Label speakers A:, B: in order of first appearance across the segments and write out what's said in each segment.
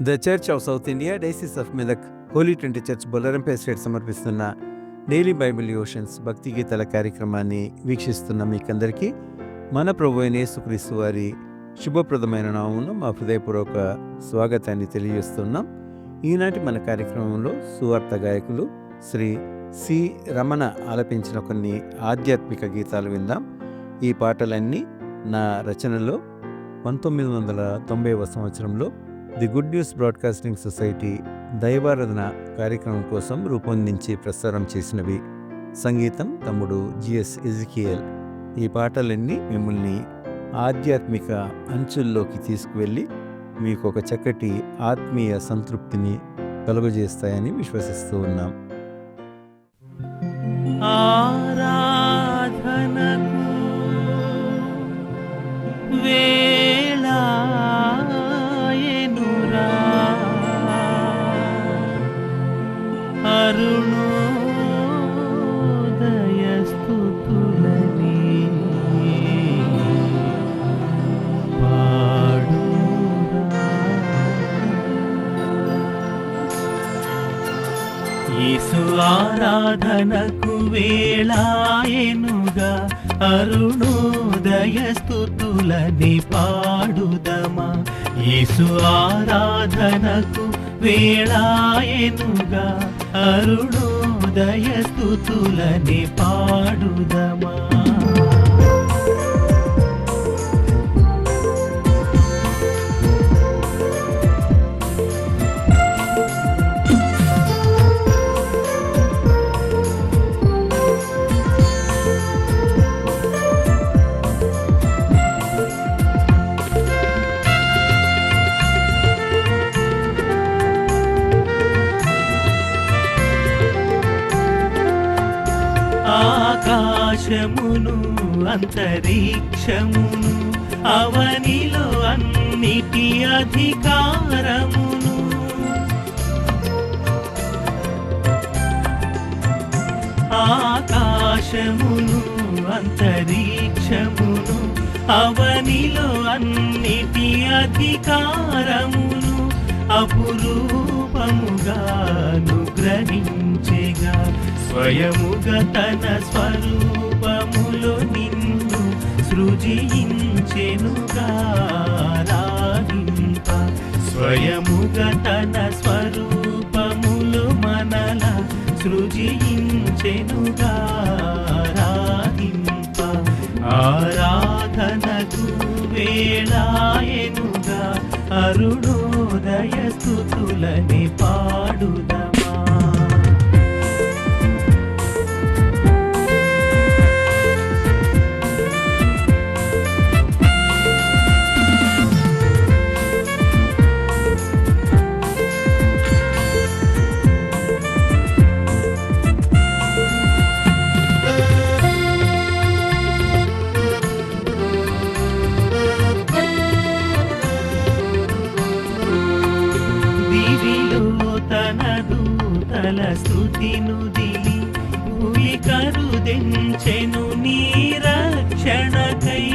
A: The church of South India diocese of Medak holy twenty church బొల్లరంపై state సమర్పిస్తున్న daily Bible devotions భక్తి గీతాల కార్యక్రమాన్ని వీక్షిస్తున్న మీకందరికీ మన ప్రభు అయిన యేసుక్రీస్తు వారి శుభప్రదమైన నామమున మా హృదయపూర్వక స్వాగతాన్ని తెలియజేస్తున్నాం. ఈనాటి మన కార్యక్రమంలో సువార్త గాయకులు శ్రీ సి రమణ ఆలపించిన కొన్ని ఆధ్యాత్మిక గీతాలు విందాం. ఈ పాటలన్నీ నా రచనలో 1990వ సంవత్సరంలో the good news broadcasting society దైవారాధన కార్యక్రమం కోసం రూపొందించి ప్రసారం చేసినవి. సంగీతం తమ్ముడు జిఎస్ ఎజికియల్. ఈ పాటలన్నీ మిమ్మల్ని ఆధ్యాత్మిక అంచుల్లోకి తీసుకువెళ్ళి మీకు ఒక చక్కటి ఆత్మీయ సంతృప్తిని కలుగజేస్తాయని విశ్వసిస్తూ ఉన్నాం.
B: ఆరాధనకు వేళాయెనురా అరుణోదయ స్తుతులని పాడురా. యేసు ఆరాధనకు వేళాయెనుగా అరుణోదయ స్తుతులని పాడుదమా. యేసు ఆరాధనకు వేళాయెనుగా అరుణోదయ స్తుతులని పాడుదమా. ఆకాశమును అంతరిక్షమును అవనిలో అన్నిటి అధికారమును ఆకాశమును అంతరిక్షమును అవనిలో అన్నిటి అధికారమును అపురూపముగాను గ్రహించెగా స్వయముగా తన స్వరూపములో నిన్ను సృజించెనుగా రాధింప. స్వయముగా తన స్వరూపములో మనల సృజించెనుగా రాధింప. ఆరాధనకు వేళాయెనుగా అరుణోదయ స్తుతులని పాడుదమా. తన స్తుతిను దిలి భూమి కరుదెంచెను నీ రక్షణకై.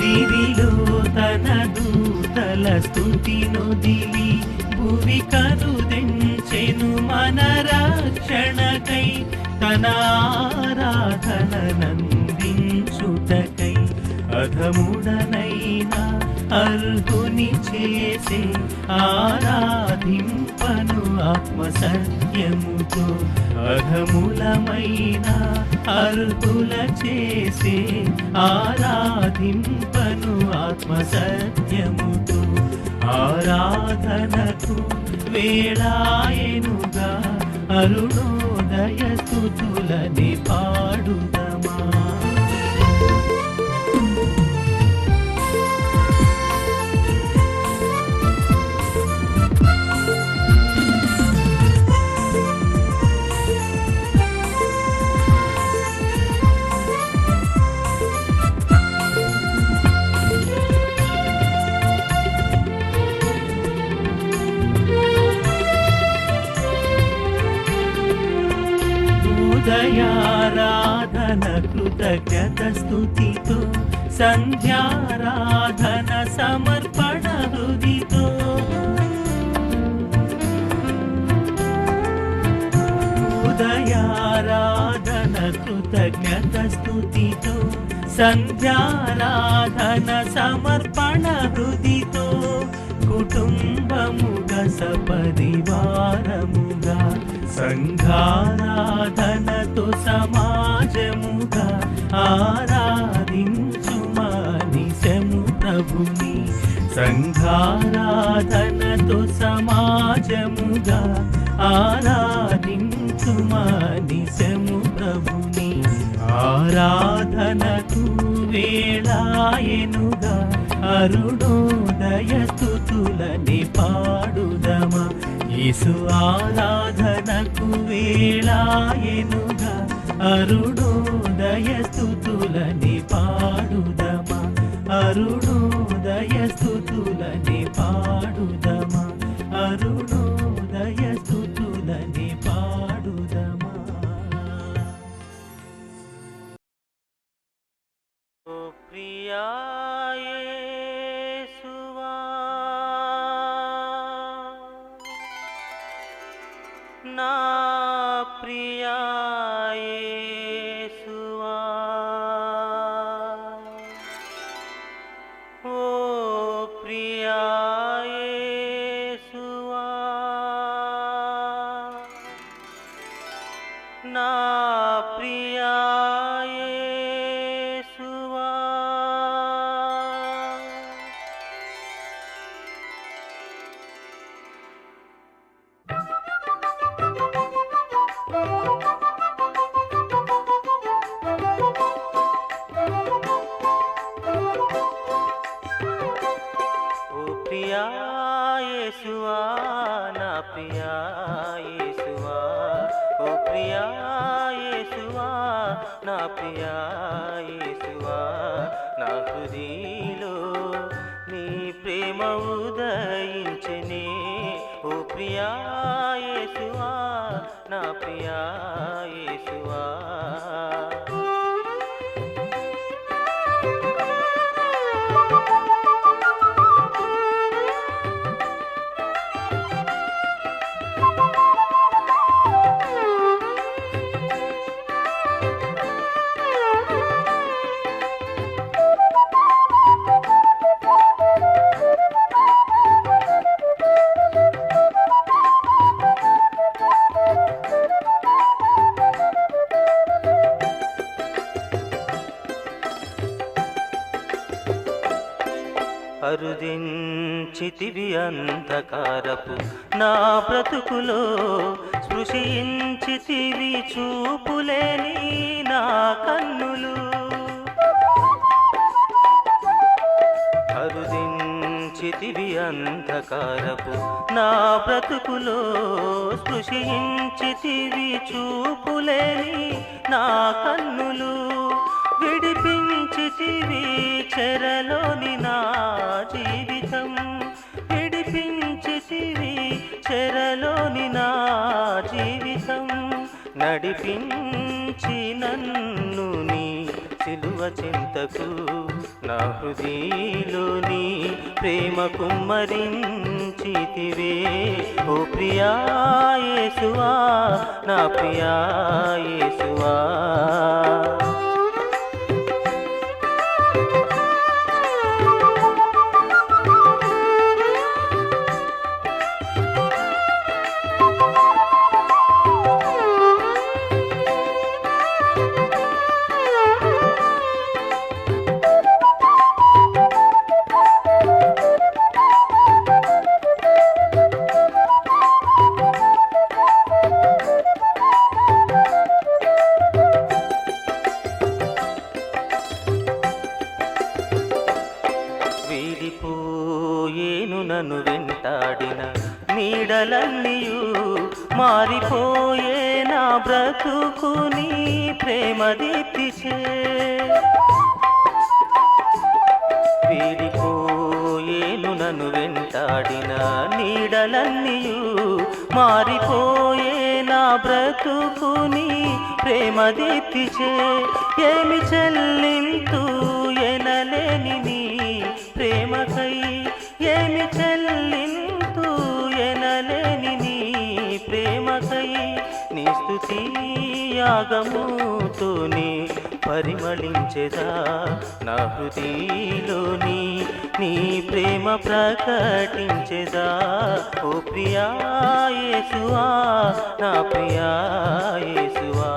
B: దివిలో తన దూతల స్తుతిను దిలి భూమి కరుదెంచెను మన రక్షణకై. తన ఆరాధననందించుటకై అధముడనైనా అర్హుని చేసే ఆరాధింపను ఆత్మ సత్యముతో. అధములమైన అర్హుల చేసే ఆరాధింపను ఆత్మ సత్యముతో. ఆరాధనకు వేళాయెనుగా అరుణోదయ స్తుతులని పాడుదమా. ఉదయారాధన కృతజ్ఞత స్తుతితో సంధ్యారాధన సమర్పణ హృదితో ఉదయారాధన కృతజ్ఞత స్తుతితో సంధ్యారాధన సమర్పణ హృదితో కుటుంబముగా సపరివారముగా సంఘారాధనతో సమాజముగా ఆరాధించు మానిశము ప్రభుని సంఘారాధనతో సమాజముగా ఆరాధించు మానిశము ప్రభుని ఆరాధనకు వేళాయెనుగా అరుణోదయ స్తుతులని పాడుదమా యేసు ఆరాధనకు వేళాయెనుగా అరుణోదయ స్తుతులని పాడుదమా అరుణోదయ స్తుతులని పాడుదమా అరుణోదయ స్తుతులని పాడుదమా. ఓ ప్రియా యేసువా నా ప్రియా యేసువా ఓ ప్రియా యేసువా నా ప్రియా యేసువా ఓ ప్రియా యేసువా నా ప్రియా యేసువా ఓ ప్రియా యేసువా నా ప్రియా యేసువా నా హృదయలో నీ ప్రేమ ఉదయించెనే ఓ ప్రియా యేసువా నా ప్రియా యేసువా అరుదించితివి అంధకారపు నా బ్రతుకులో స్పృశించితివి చూపులేని నా కన్నులు అరుదించితివి అంధకారపు నా బ్రతుకులో స్పృశించితివి చూపులేని నా కన్నులు విడిపించితివి చెరలోని నా జీవితం విడిపించితివి చెరలోని నా జీవితం నడిపించి నన్ను నీ సిలువ చింతకు నా హృదయలోని ప్రేమ కుమ్మరించితివే ఓ ప్రియా యేసువా నా ప్రియా యేసువా వీడిపోయేను నన్ను వెంటాడిన నీడలన్నీయు మారిపోయే నా బ్రతుకుని ప్రేమ దీప్తిచే వీడిపోయేను నన్ను వెంటాడిన నీడలన్నీయు మారిపోయే నా బ్రతుకుని ప్రేమ దీప్తిచే ఏమి చెల్లింతు ఎనలే ఎనలేని నీ ప్రేమకై ఏమి చెల్లింతు ఎనలేని నీ ప్రేమకై నీ స్తుతి యాగముతోని పరిమళించెదా నా హృదయలోని నీ ప్రేమ ప్రకటించెదా ఓ ప్రియా యేసువా నా ప్రియా యేసువా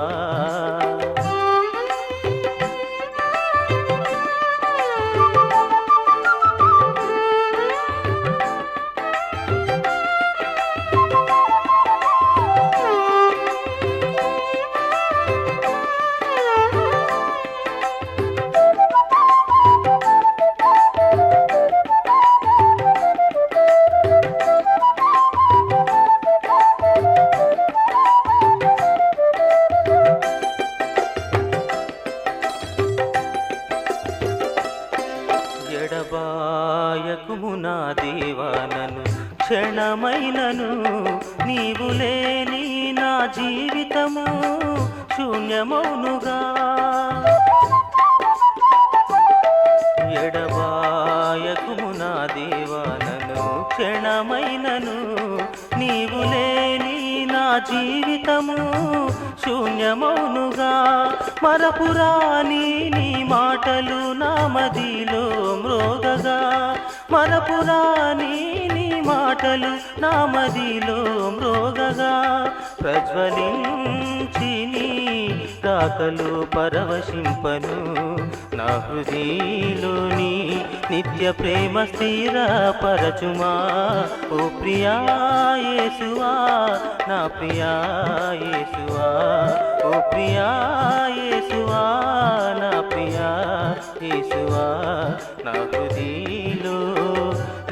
B: ఎడబాయకుము నా దేవా నన్ను క్షణమైనను నీవు లేని నా జీవితము శూన్యమౌనుగా ఎడబాయకుము నా దేవా నన్ను క్షణమైనను నీవు లేని నా జీవితము శూన్యమౌనుగా మరపురాని నీ మాటలు నా మదిలో మ్రోగగా మరపురాని నీ మాటలు నా మదిలో మ్రోగగా ప్రజ్వలించి నీ రాకలు పరవశింపను నా హృదయలోని నిత్య ప్రేమ స్థిరపరచుమా ఓ ప్రియా యేసువా నా ప్రియా యేసువా ఓ ప్రియా యేసువా నా ప్రియా యేసువా నా హృదయలో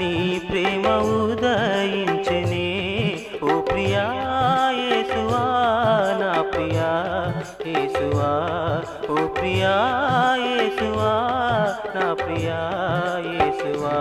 B: నీ ప్రేమ ఉదయించెనే ఓ ప్రియా యేసువా నా ప్రియా యేసువా ఓ ప్రియా యేసువా నా ప్రియా యేసువా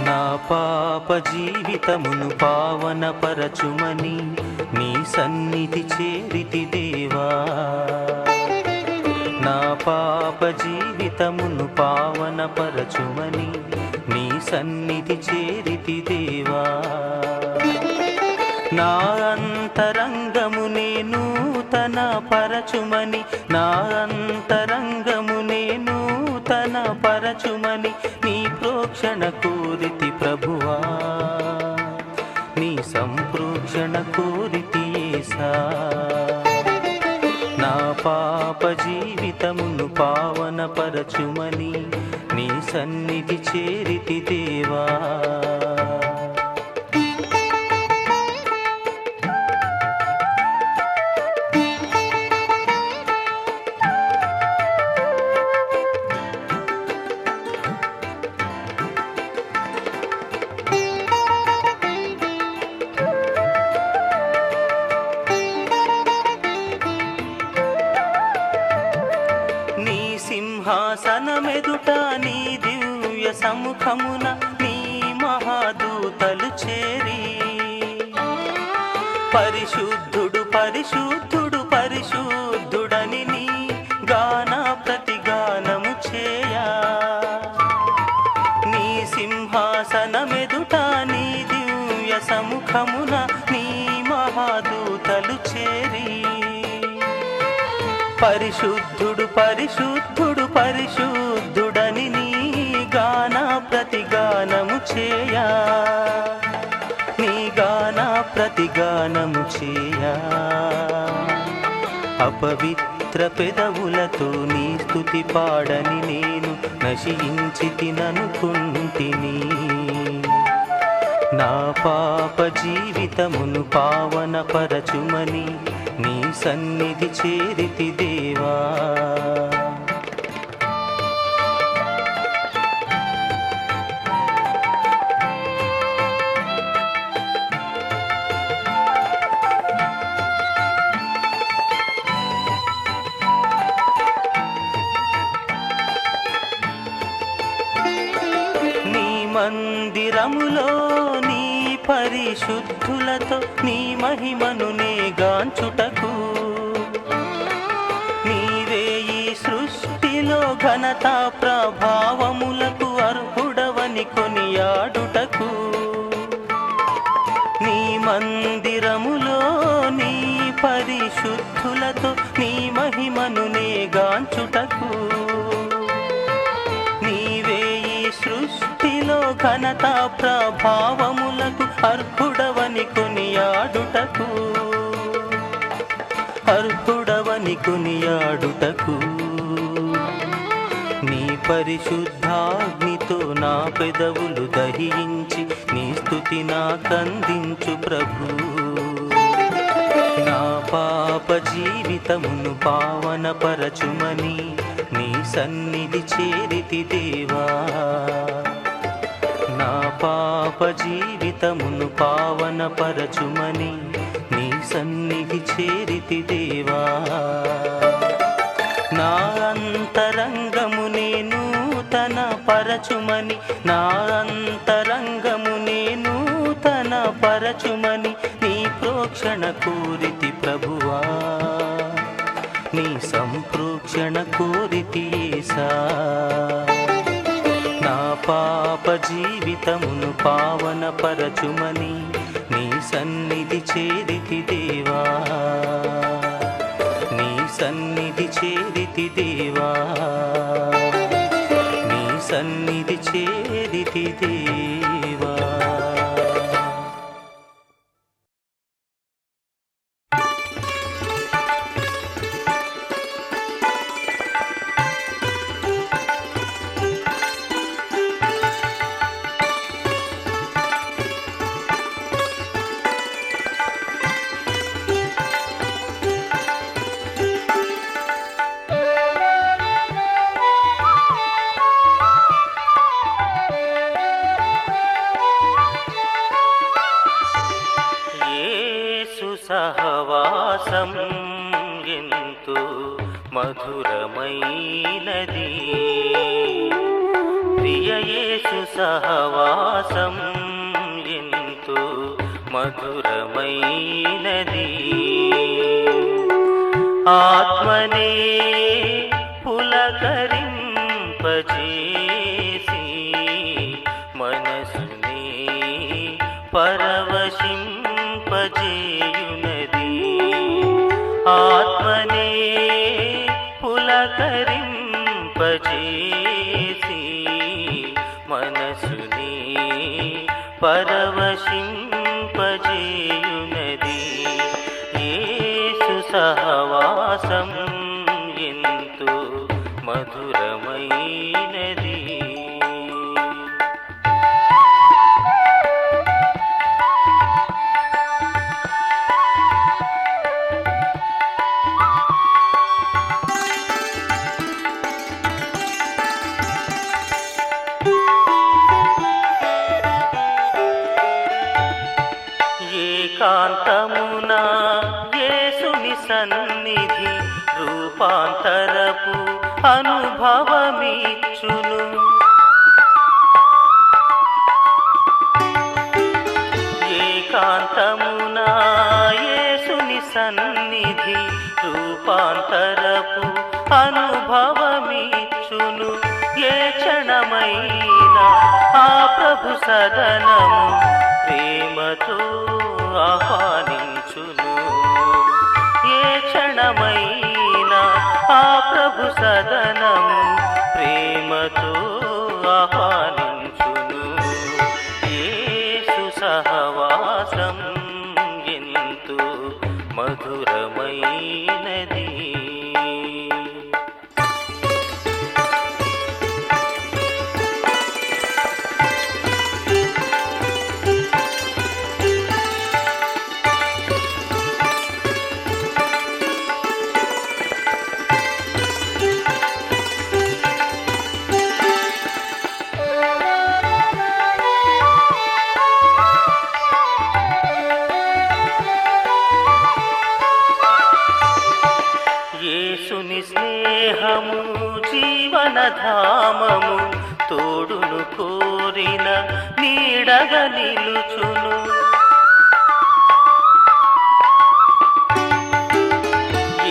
B: నా పాప జీవితమును పావనపరచుమని నీ సన్నిధి చేరితి దేవా నా పాప జీవితమును పావనపరచుమని నీ సన్నిధి చేరితి దేవా నా అంతరంగము నేను తన పరచుమని నా అంతరంగము నేను తన పరచుమని నీ ప్రోక్షణ కోరితి ప్రభువా నీ సంప్రోక్షణ కోరితి యేసా నా పాప జీవితమును పావనపరచుమని నీ సన్నిధి చేరితి దేవా సింహాసనమెదుట నీ దివ్య సముఖమున నీ మహాదూతలు చేరి పరిశుద్ధుడు పరిశుద్ధుడు పరిశుద్ధుడని నీ గాన ప్రతిగానము చేయా నీ సింహాసనమెదుట నీ దివ్య సముఖమున నీ మహాదూతలు చేరి పరిశుద్ధుడు పరిశుద్ధుడు పరిశుద్ధుడని నీ గాన ప్రతిగానము చేయా నీ గాన ప్రతిగానము చేయా అపవిత్ర పెదవులతో నీ స్తుతి పాడని నేను నశించి తిననుకుంటిని నా పాప జీవితమును పావనపరచుమని నీ సన్నిధి చేరితి దేవా మందిరములో నీ పరిశుద్ధులతో నీ మహిమను నే గాంచుటకు నీవే ఈ సృష్టిలో ఘనత ప్రభావములకు అర్హుడవని కొనియాడుటకు నీ మందిరములో నీ పరిశుద్ధులతో నీ మహిమను నే గాంచుటకు నీవే ఈ సృష్టిలో ఘనత ప్రభావములకు అర్హుడవని కొనియాడుటకు అర్హుడవని కొనియాడుటకు నీ పరిశుద్ధాగ్నితో నా పెదవులు దహించి నీ స్తుతి నాకందించు ప్రభు నా పాప జీవితమును పావనపరచుమని నీ సన్నిధి చేరితి దేవా నా పాప జీవితమును పావనపరచుమని నీ సన్నిధి చేరితి దేవా నా అంతరంగము నేను తన పరచుమని నా అంతరంగము నేను తన పరచుమని నీ ప్రోక్షణ కోరితి ప్రభువా నీ సంప్రోక్షణ కోరితి యేసా నా పాప జీవితమును పావనపరచుమని నీ సన్నిధి చేరితి దేవా నీ సన్నిధి చేరితి దేవా నీ సన్నిధి చేరితి దేవా సహవాసం ఎంతో మధురమైనది ప్రియ యేసు సహవాసం ఎంతో మధురమైనది ఆత్మనే పులకరింపజేసి మనసునే పరవశింపజేయునది ఆత్మనే పులకరింపజేసి మనసునే పరవశింపజేయునది యేసు సహవాసం ఎంతో మధురమైనది ఏకాంతమున యేసుని సన్నిధి రూపాంతరపు అనుభవమిచ్చును ఏకాంతమున యేసుని సన్నిధి రూపాంతరపు అనుభవమిచ్చును ఏ క్షణమైనా ఆ ప్రభు సదనము ప్రేమతో ఆహ్వానించును ఏ క్షణమైనా ఆ ప్రభు సదనము ప్రేమతో ఆహ్వానించును యేసు సహవాసం ఎంతో మధురమైనది యేసుని స్నేహము జీవనధామము తోడును కోరిన నీడగా నిలుచును.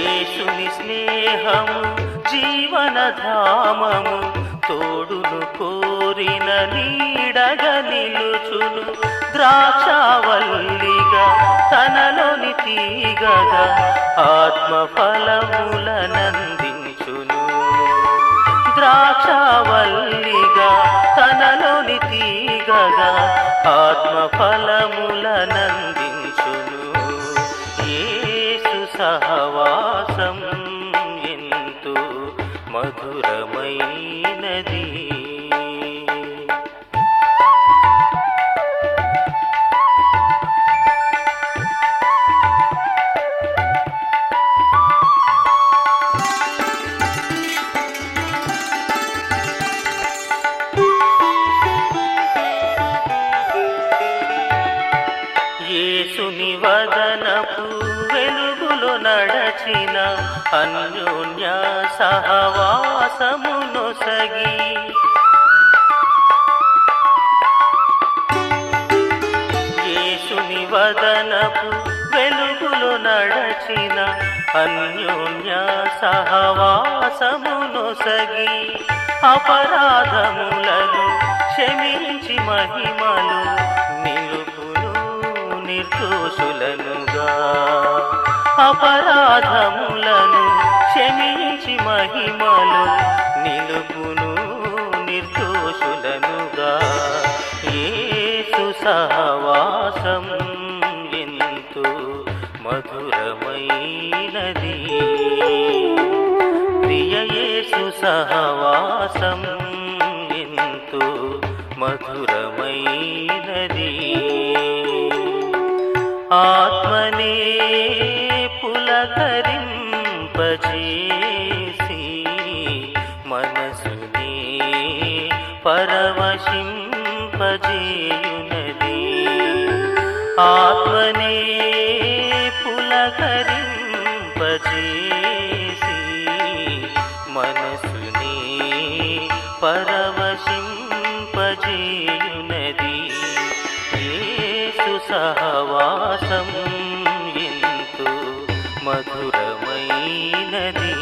B: యేసుని స్నేహము జీవనధామము, తోడును కోరిన నీడగా నిలుచును. ద్రాక్షావల్లిగా తనలోని తీగగా ఆత్మఫలములనందించును. ద్రాక్షావల్లిగా తనలోని తీగగా ఆత్మఫలములనందించును. యేసు సహవాసం ఎంతో మధురమైనది. యేసుని వదనపు వెలుగులో నడచిన అన్యోన్య సహవాసమునొసగి, యేసుని వదనపు వెలుగులో నడచిన అన్యోన్య సహవాసమునొసగి, అపరాధములను క్షమించి మహిమలు నిలుపును నిర్దోషులనుగా. అపరాధములను క్షమించి మహిమలు నిలుపును నిర్దోషులనుగా. యేసు సహవాసం ఎంతో మధురమైనది. ప్రియ యేసు సహవాసం ఎంతో మధురమైనది. ఆత్మనే పులకరింపజేసి మనసునే పరవశింపజేయునది. ఆత్మనే పులకరింపజేసి మనసునే పరవశింపజేయునది. యేసు సహవాసం ఎంతో మధురమైనది.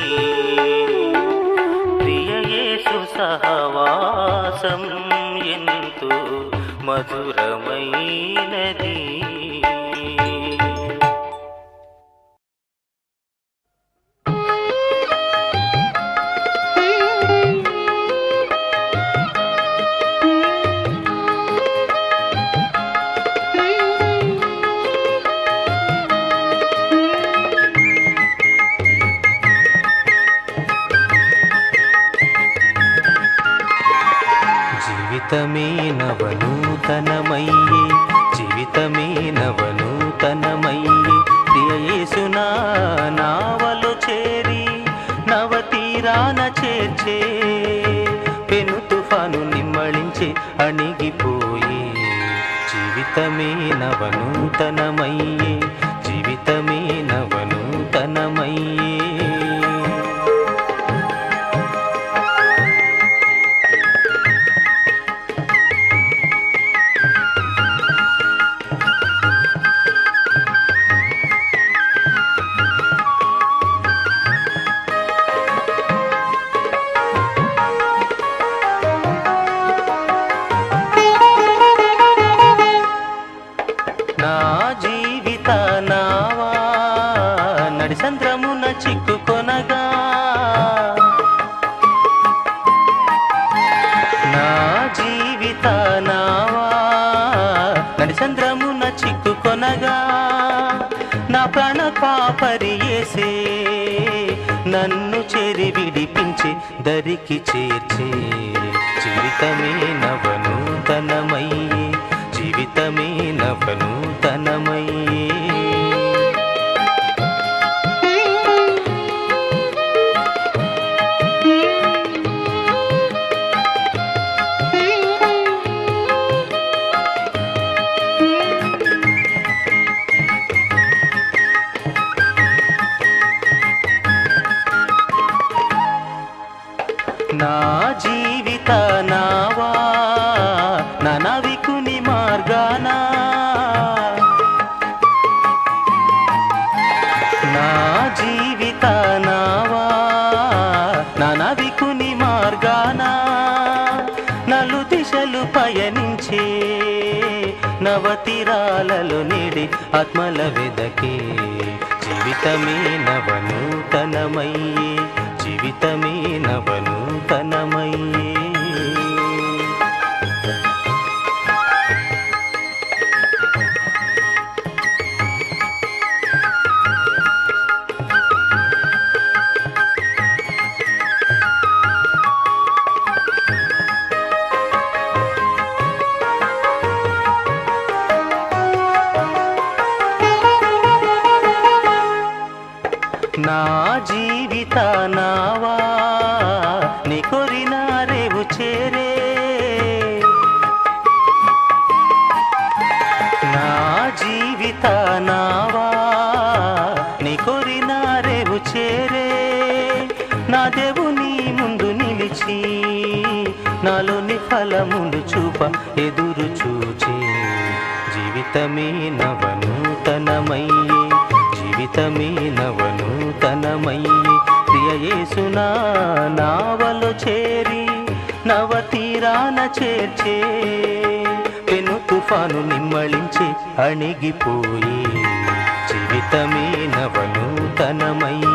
B: ప్రియ యేసు సహవాసం ఎంతో మధురమైనది.
C: జీవితమే నవనూతనమయ్యే, జీవితమే నవనూతనమయ్యే, ప్రియ యేసునా నావలో చేరి నవతీరాన చేర్చే, పెను తుఫాను నిమ్మళించే అణిగిపోయే. జీవితమే నవనూతనమయ్యే, జీవితమే నవనూతనమయ్యే. నా జీవిత నావా నడిసంద్రమున చిక్కుకొనగా, నా జీవిత నావా నడిసంద్రమున చిక్కుకొనగా, నా ప్రాణ కాపరి యేసే నన్ను చేరి విడిపించి దరికి చేర్చే. జీవితమే నవనూతనమయ్యే, జీవితమే నవనూతనమయ్యే. నా జీవిత నావ నావికుని మార్గాన నలు దిశలు పయనించే నవతీరాలలో నేడి ఆత్మల వెదకే జీవితమే నవనూతనమయ్యే జీవితమే నవనూతనమయ్యే నా జీవిత నావా నీ కొరిన రేవు చేరే నా జీవిత నావా నీ కొరిన రేవు చేరే నా దేవుని ముందు నిలిచి నాలోని ఫలములు చూప ఎదురు చూచే జీవితమే నవనూతనమయ్యే జీవితమే నవనూతనమయ్యే ప్రియ యేసునా నావలో చేరి నవతీరాన చేర్చే పెను తుఫాను నిమ్మళించి అణిగిపోయి జీవితమే నవనూతనమయ్యే